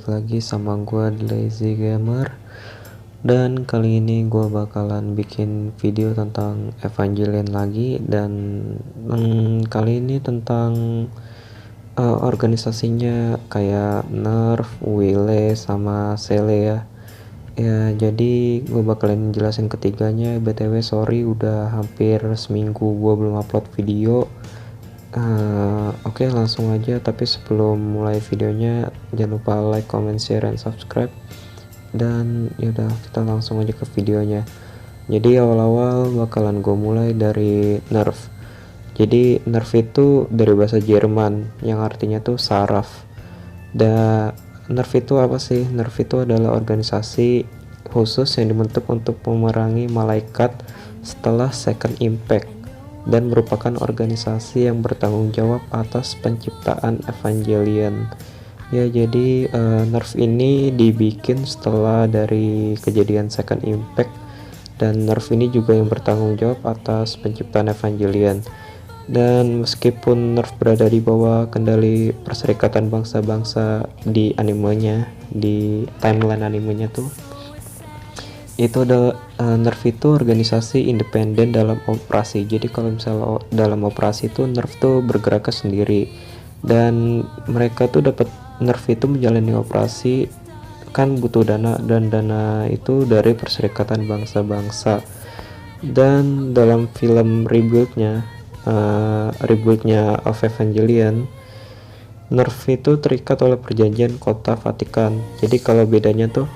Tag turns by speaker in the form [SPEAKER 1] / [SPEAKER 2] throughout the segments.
[SPEAKER 1] balik lagi sama gua Lazy Gamer. Dan kali ini gua bakalan bikin video tentang Evangelion lagi. Dan kali ini tentang organisasinya kayak Nerf, Wile, sama Sele ya. Ya jadi gua bakalan jelasin ketiganya. BTW sorry udah hampir seminggu gua belum upload video. Oke, langsung aja. Tapi sebelum mulai videonya jangan lupa like, comment, share, and subscribe. Dan yaudah kita langsung aja ke videonya. Jadi awal-awal bakalan gue mulai dari Nerf. Jadi Nerf itu dari bahasa Jerman yang artinya tuh saraf. Nerf itu apa sih? Nerf itu adalah organisasi khusus yang dibentuk untuk memerangi malaikat setelah Second Impact, dan merupakan organisasi yang bertanggung jawab atas penciptaan Evangelion. Ya jadi Nerf ini dibikin setelah dari kejadian Second Impact, dan Nerf ini juga yang bertanggung jawab atas penciptaan Evangelion. Dan meskipun Nerf berada di bawah kendali Perserikatan Bangsa-Bangsa di animenya, di timeline animenya tuh, itu ada Nerf itu organisasi independen dalam operasi. Jadi kalau misalnya dalam operasi itu Nerf tuh bergerak sendiri, dan mereka tuh dapat Nerf itu menjalani operasi kan butuh dana, dan dana itu dari Perserikatan Bangsa-Bangsa. Dan dalam film rebootnya of Evangelion, Nerf itu terikat oleh perjanjian Kota Vatikan. Jadi kalau bedanya tuh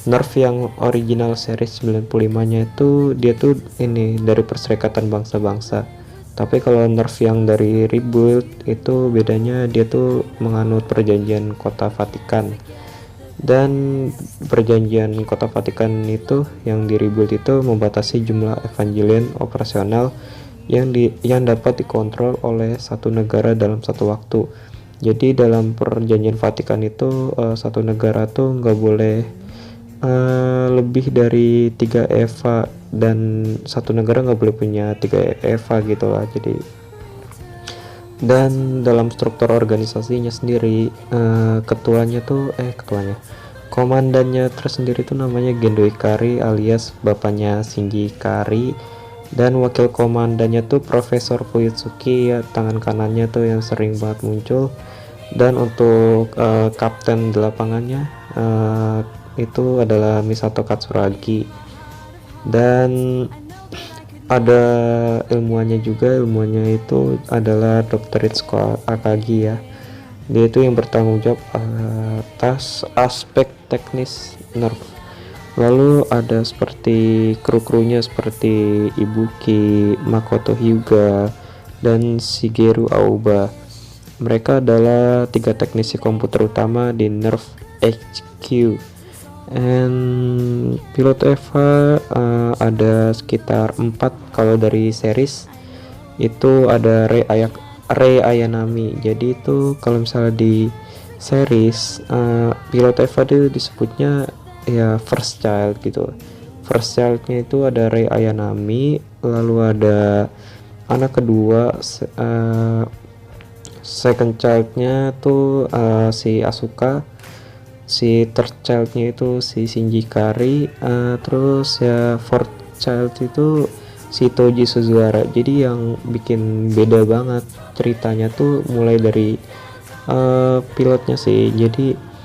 [SPEAKER 1] Nerf yang original series 95-nya itu dia tuh ini dari Perserikatan Bangsa-Bangsa. Tapi kalau Nerf yang dari reboot itu bedanya dia tuh menganut perjanjian Kota Vatikan. Dan perjanjian Kota Vatikan itu yang di reboot itu membatasi jumlah Evangelion operasional yang dapat dikontrol oleh satu negara dalam satu waktu. Jadi dalam perjanjian Vatikan itu satu negara tuh nggak boleh lebih dari 3 EVA, dan satu negara nggak boleh punya 3 EVA gitu lah. Jadi dan dalam struktur organisasinya sendiri komandannya tersendiri itu namanya Gendo Ikari alias bapaknya Shinji Ikari, dan wakil komandannya tuh Profesor Fuyutsuki ya, tangan kanannya tuh yang sering banget muncul. Dan untuk kapten di lapangannya itu adalah Misato Katsuragi. Dan ada ilmuannya juga, ilmuannya itu adalah Dr. Itsuko Akagi ya. Dia itu yang bertanggung jawab atas aspek teknis Nerf. Lalu ada seperti kru-krunya seperti Ibuki, Makoto Hyuga, dan Shigeru Aoba. Mereka adalah 3 teknisi komputer utama di Nerf HQ. And pilot Eva ada sekitar 4. Kalau dari series itu ada Rei Ayanami. Jadi itu kalau misalnya di series pilot Eva itu disebutnya ya first child gitu. First childnya itu ada Rei Ayanami, lalu ada anak kedua second childnya tuh si Asuka, si third childnya itu si Shinji Ikari, terus ya fourth child itu si Toji Suzuhara. Jadi yang bikin beda banget ceritanya tuh mulai dari pilotnya sih. Jadi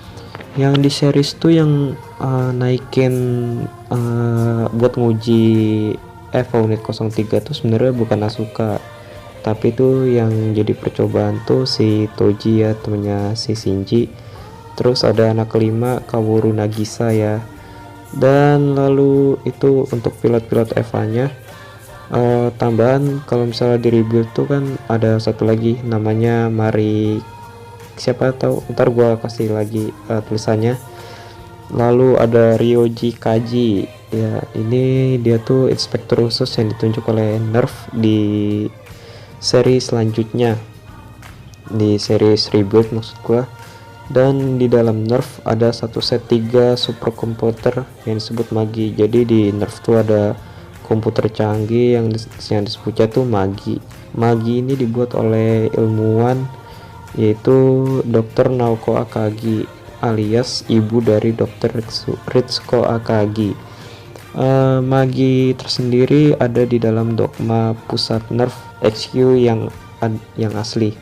[SPEAKER 1] yang di series tuh yang naikin buat nguji EVA Unit 03 tuh sebenarnya bukan Asuka, tapi tuh yang jadi percobaan tuh si Toji ya, temennya si Shinji. Terus ada anak kelima Kaworu Nagisa ya. Dan lalu itu untuk pilot-pilot EVA-nya tambahan kalau misalnya di rebuild tuh kan ada satu lagi namanya Mari, siapa tahu ntar gua kasih lagi tulisannya. Lalu ada Ryoji Kaji ya, ini dia tuh inspektur khusus yang ditunjuk oleh Nerf di seri selanjutnya, di series reboot maksud gua. Dan di dalam Nerf ada satu set 3 superkomputer yang disebut Magi. Jadi di Nerf tuh ada komputer canggih yang disebutnya tuh Magi. Magi ini dibuat oleh ilmuwan yaitu Dr. Naoko Akagi. alias ibu dari Dr. Ritsuko Akagi. Magi tersendiri ada di dalam dogma pusat Nerf HQ yang asli.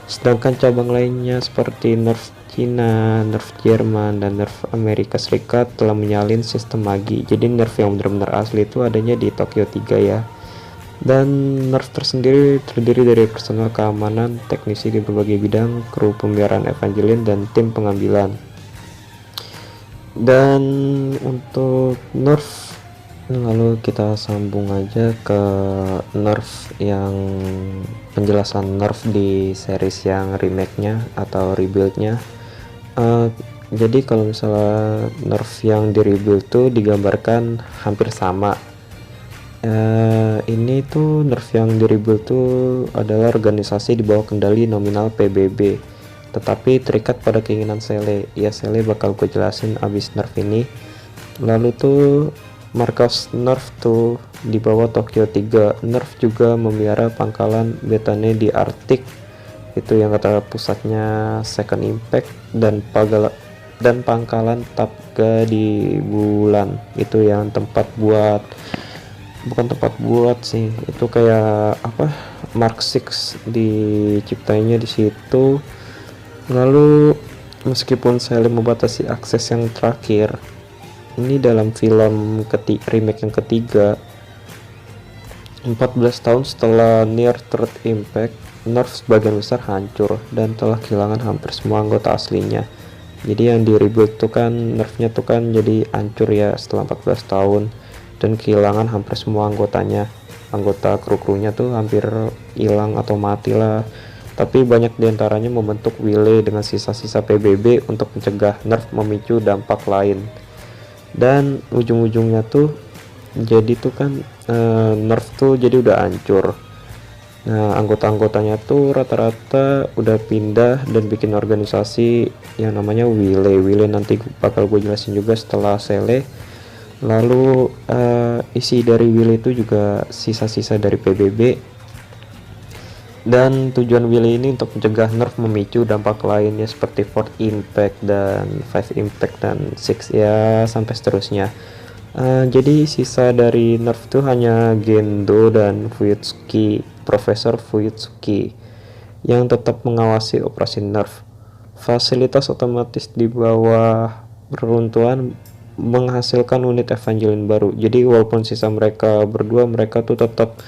[SPEAKER 1] Sedangkan cabang lainnya seperti Nerf Cina, Nerf Jerman, dan Nerf Amerika Serikat telah menyalin sistem Magi. Jadi Nerf yang benar-benar asli itu adanya di Tokyo 3 ya. Dan Nerf tersendiri terdiri dari personel keamanan, teknisi di berbagai bidang, kru pemeliharaan Evangelion, dan tim pengambilan. Dan untuk Nerf, lalu kita sambung aja ke Nerf yang penjelasan Nerf di series yang remake-nya atau rebuild-nya. Jadi kalau misalnya Nerf yang di rebuild tuh digambarkan hampir sama. Ini tuh Nerf yang di rebuild tuh adalah organisasi di bawah kendali nominal PBB, tetapi terikat pada keinginan Sele. Ya, Sele bakal gue jelasin abis Nerf ini. Lalu tuh markas Nerf tuh di bawah Tokyo 3. Nerf juga memelihara pangkalan betane di Arctic, itu yang kata pusatnya Second Impact, dan pangkalan Tapga di bulan, itu yang bukan tempat buat sih, itu kayak apa, Mark 6 diciptainya di situ. Lalu meskipun saya membatasi akses yang terakhir, ini dalam film remake yang ketiga, 14 tahun setelah Near Third Impact, Nerf sebagian besar hancur dan telah kehilangan hampir semua anggota aslinya. Jadi yang di rebuild tuh kan Nerfnya tuh kan jadi hancur ya setelah 14 tahun dan kehilangan hampir semua anggotanya. Anggota kru-krunya tuh hampir hilang atau mati lah. Tapi banyak diantaranya membentuk Wile dengan sisa-sisa PBB untuk mencegah Nerf memicu dampak lain. Dan ujung-ujungnya tuh jadi tuh kan Nerf tuh jadi udah hancur. Nah, anggota-anggotanya tuh rata-rata udah pindah dan bikin organisasi yang namanya Wile. Wile nanti bakal gue jelasin juga setelah Sele. Lalu isi dari Wile itu juga sisa-sisa dari PBB. Dan tujuan Wile ini untuk mencegah Nerf memicu dampak lainnya seperti 4 Impact dan 5 Impact dan 6 ya sampai seterusnya. Jadi sisa dari Nerf itu hanya Gendo dan Profesor Fuyutsuki yang tetap mengawasi operasi Nerf. Fasilitas otomatis di bawah reruntuhan menghasilkan unit Evangelion baru. Jadi walaupun sisa mereka berdua, mereka tuh tetap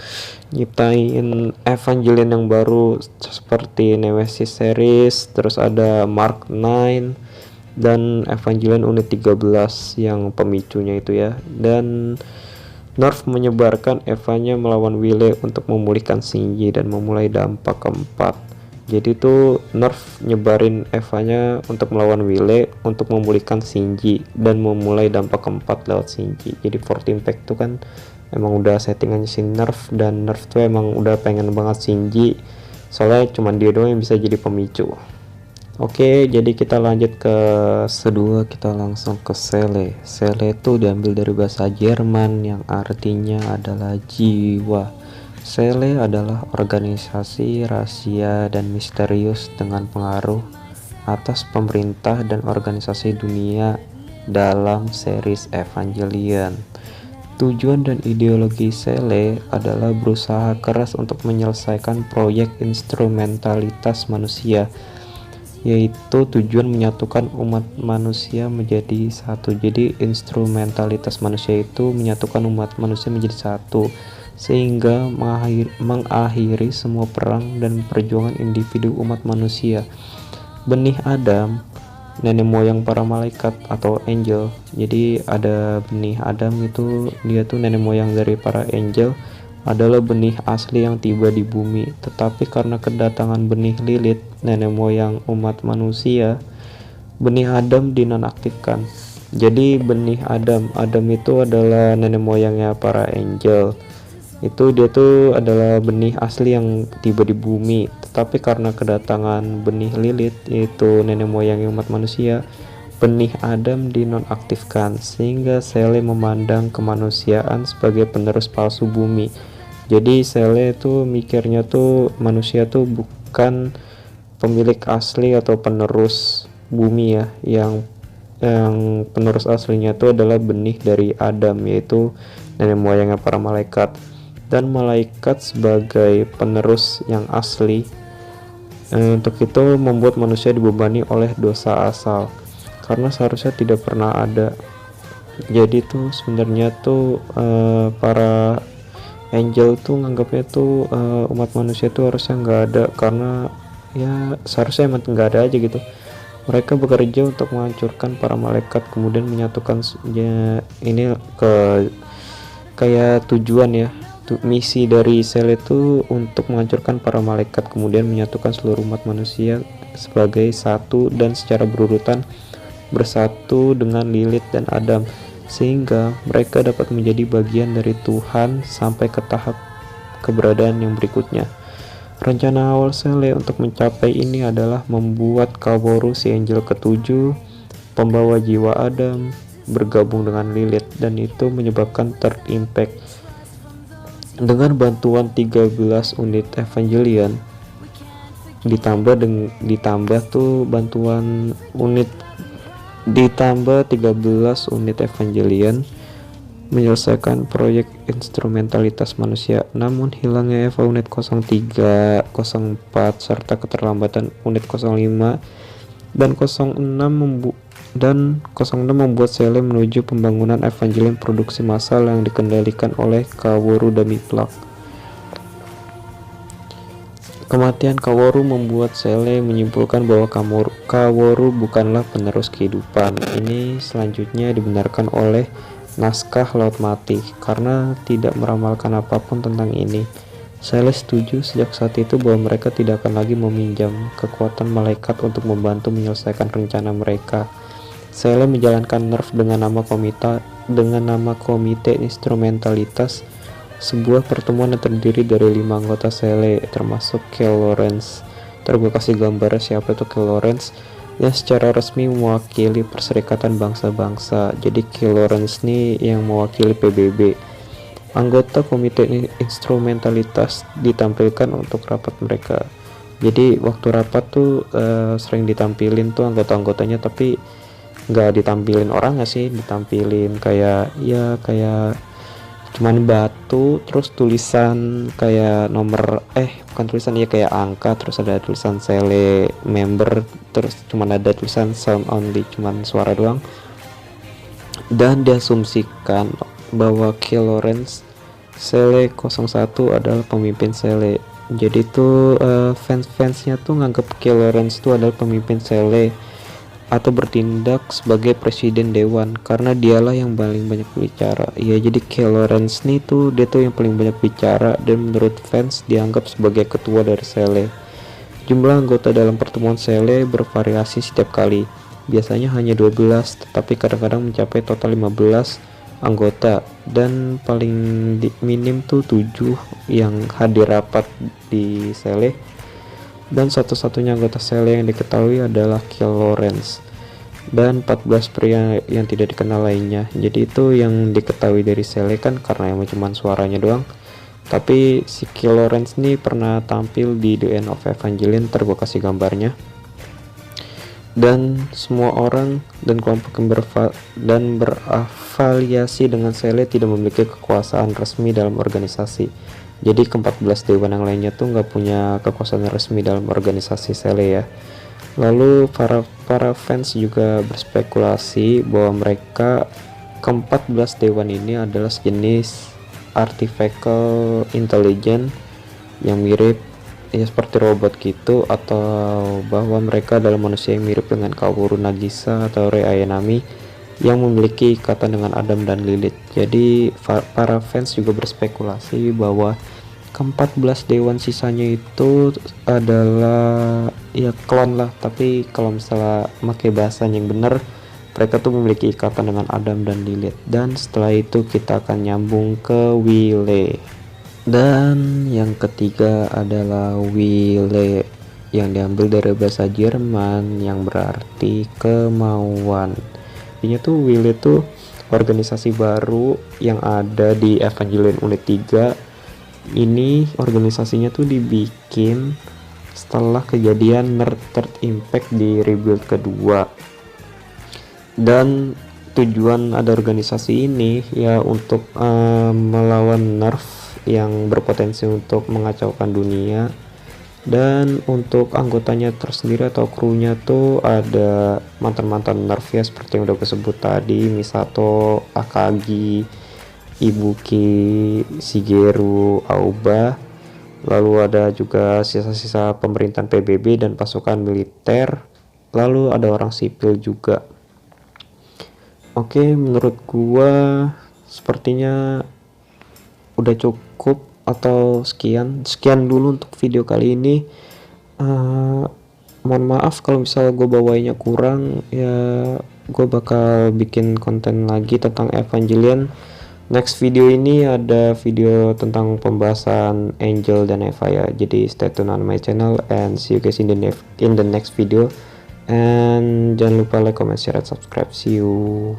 [SPEAKER 1] nyiptain Evangelion yang baru seperti Nemesis series, terus ada Mark 9 dan Evangelion unit 13 yang pemicunya itu ya. Dan Nerf menyebarkan Evanya melawan Wile untuk memulihkan Shinji dan memulai dampak keempat. Jadi tuh Nerf nyebarin Evanya untuk melawan Wile untuk memulihkan Shinji dan memulai dampak keempat lewat Shinji. Jadi 4 Impact tuh kan emang udah settingannya si Nerf, dan Nerf tuh emang udah pengen banget Shinji, soalnya cuman dia doang yang bisa jadi pemicu. Oke, jadi kita lanjut ke kedua, kita langsung ke Sele. Sele itu diambil dari bahasa Jerman yang artinya adalah jiwa. Sele adalah organisasi rahasia dan misterius dengan pengaruh atas pemerintah dan organisasi dunia dalam series Evangelion. Tujuan dan ideologi Sele adalah berusaha keras untuk menyelesaikan proyek instrumentalitas manusia, yaitu tujuan menyatukan umat manusia menjadi satu. Jadi instrumentalitas manusia itu menyatukan umat manusia menjadi satu, sehingga mengakhiri semua perang dan perjuangan individu umat manusia. Benih Adam, nenek moyang para malaikat atau angel. Jadi ada benih Adam itu, dia tuh nenek moyang dari para angel, adalah benih asli yang tiba di bumi. Tetapi karena kedatangan benih Lilith, nenek moyang umat manusia, benih Adam dinonaktifkan. Jadi benih Adam itu adalah nenek moyangnya para angel. Itu dia tuh adalah benih asli yang tiba di bumi, tetapi karena kedatangan benih Lilith, yaitu nenek moyang umat manusia, benih Adam dinonaktifkan, sehingga Sele memandang kemanusiaan sebagai penerus palsu bumi. Jadi Sele tuh mikirnya tuh manusia tuh bukan pemilik asli atau penerus bumi ya, yang penerus aslinya itu adalah benih dari Adam, yaitu nenek moyangnya para malaikat. Dan malaikat sebagai penerus yang asli, untuk itu membuat manusia dibebani oleh dosa asal, karena seharusnya tidak pernah ada. Jadi tuh sebenarnya tuh para angel tuh nganggapnya tuh umat manusia tuh harusnya nggak ada, karena ya seharusnya emang nggak ada aja gitu. Mereka bekerja untuk menghancurkan para malaikat, kemudian menyatukan ya, ini ke kayak tujuan ya. Misi dari sel itu untuk menghancurkan para malaikat, kemudian menyatukan seluruh umat manusia sebagai satu dan secara berurutan bersatu dengan Lilith dan Adam, sehingga mereka dapat menjadi bagian dari Tuhan sampai ke tahap keberadaan yang berikutnya. Rencana awal Sele untuk mencapai ini adalah membuat Kaworu, si angel ketujuh, pembawa jiwa Adam, bergabung dengan Lilith, dan itu menyebabkan Third Impact. Dengan bantuan 13 unit Evangelion ditambah tuh bantuan unit ditambah 13 unit Evangelion menyelesaikan proyek instrumentalitas manusia. Namun hilangnya Eva unit 03, 04 serta keterlambatan unit 05 dan 06 membuat Sele menuju pembangunan Evangelion produksi massal yang dikendalikan oleh Kaworu Demiplug. Kematian Kaworu membuat Sele menyimpulkan bahwa Kaworu bukanlah penerus kehidupan. Ini selanjutnya dibenarkan oleh naskah Laut Mati karena tidak meramalkan apapun tentang ini. Sele setuju sejak saat itu bahwa mereka tidak akan lagi meminjam kekuatan malaikat untuk membantu menyelesaikan rencana mereka. Sele menjalankan nerf dengan nama komite instrumentalitas, sebuah pertemuan yang terdiri dari 5 anggota Sele termasuk Kel Lawrence. Ntar gue kasih gambarnya siapa itu Kel Lawrence, yang secara resmi mewakili Perserikatan Bangsa-Bangsa. Jadi Kel Lawrence nih yang mewakili PBB. Anggota komite instrumentalitas ditampilkan untuk rapat mereka. Jadi waktu rapat tuh sering ditampilin tuh anggota-anggotanya, tapi nggak ditampilin orangnya sih, ditampilin kayak cuman batu, terus tulisan kayak nomor bukan tulisan ya, kayak angka, terus ada tulisan Sele member, terus cuman ada tulisan sound only, cuman suara doang. Dan diasumsikan bahwa Kel Lawrence Sele 01 adalah pemimpin Sele. Jadi tuh fans-fansnya tuh nganggap Kel Lawrence tuh adalah pemimpin Sele atau bertindak sebagai presiden dewan karena dialah yang paling banyak bicara. Ya, jadi Kel Lawrence nih tuh dia tuh yang paling banyak bicara dan menurut fans dianggap sebagai ketua dari Sele. Jumlah anggota dalam pertemuan Sele bervariasi setiap kali. Biasanya hanya 12, tetapi kadang-kadang mencapai total 15 anggota, dan paling minim tuh 7 yang hadir rapat di Sele. Dan satu-satunya anggota Sele yang diketahui adalah Kel Lawrence dan 14 pria yang tidak dikenal lainnya. Jadi itu yang diketahui dari Sele kan karena emang cuman suaranya doang. Tapi si Kel Lawrence nih pernah tampil di The End of Evangelion, ntar gue kasih gambarnya. Dan semua orang dan kelompok yang berafiliasi dengan Sele tidak memiliki kekuasaan resmi dalam organisasi. Jadi ke-14 dewan yang lainnya tuh nggak punya kekuasaan resmi dalam organisasi Sele ya. Lalu para fans juga berspekulasi bahwa mereka ke-14 dewan ini adalah sejenis artificial intelligence yang mirip ya seperti robot gitu, atau bahwa mereka adalah manusia yang mirip dengan Kaworu Nagisa atau Rei Ayanami yang memiliki ikatan dengan Adam dan Lilith. Jadi para fans juga berspekulasi bahwa ke-14 dewan sisanya itu adalah ya klon lah, tapi kalau misalnya pakai bahasa yang benar, mereka tuh memiliki ikatan dengan Adam dan Lilith. Dan setelah itu kita akan nyambung ke Wille. Dan yang ketiga adalah Wille, yang diambil dari bahasa Jerman yang berarti kemauan. Intinya tuh Wille tuh organisasi baru yang ada di Evangelion Unit 3. Ini organisasinya tuh dibikin setelah kejadian nerf third impact di rebuild kedua. Dan tujuan ada organisasi ini ya untuk melawan nerf yang berpotensi untuk mengacaukan dunia. Dan untuk anggotanya tersendiri atau krunya tuh ada mantan-mantan nerf ya, seperti yang udah gue sebut tadi, Misato, Akagi, Ibuki, Shigeru, Aoba. Lalu ada juga sisa-sisa pemerintahan PBB dan pasukan militer. Lalu ada orang sipil juga. Oke, menurut gua sepertinya udah cukup atau sekian dulu untuk video kali ini. Mohon maaf kalau misal gue bawainnya kurang ya, gue bakal bikin konten lagi tentang Evangelion. Next video ini ada video tentang pembahasan Angel dan Eva ya, jadi stay tune on my channel and see you guys in the next video, and jangan lupa like, comment, share, and subscribe. See you.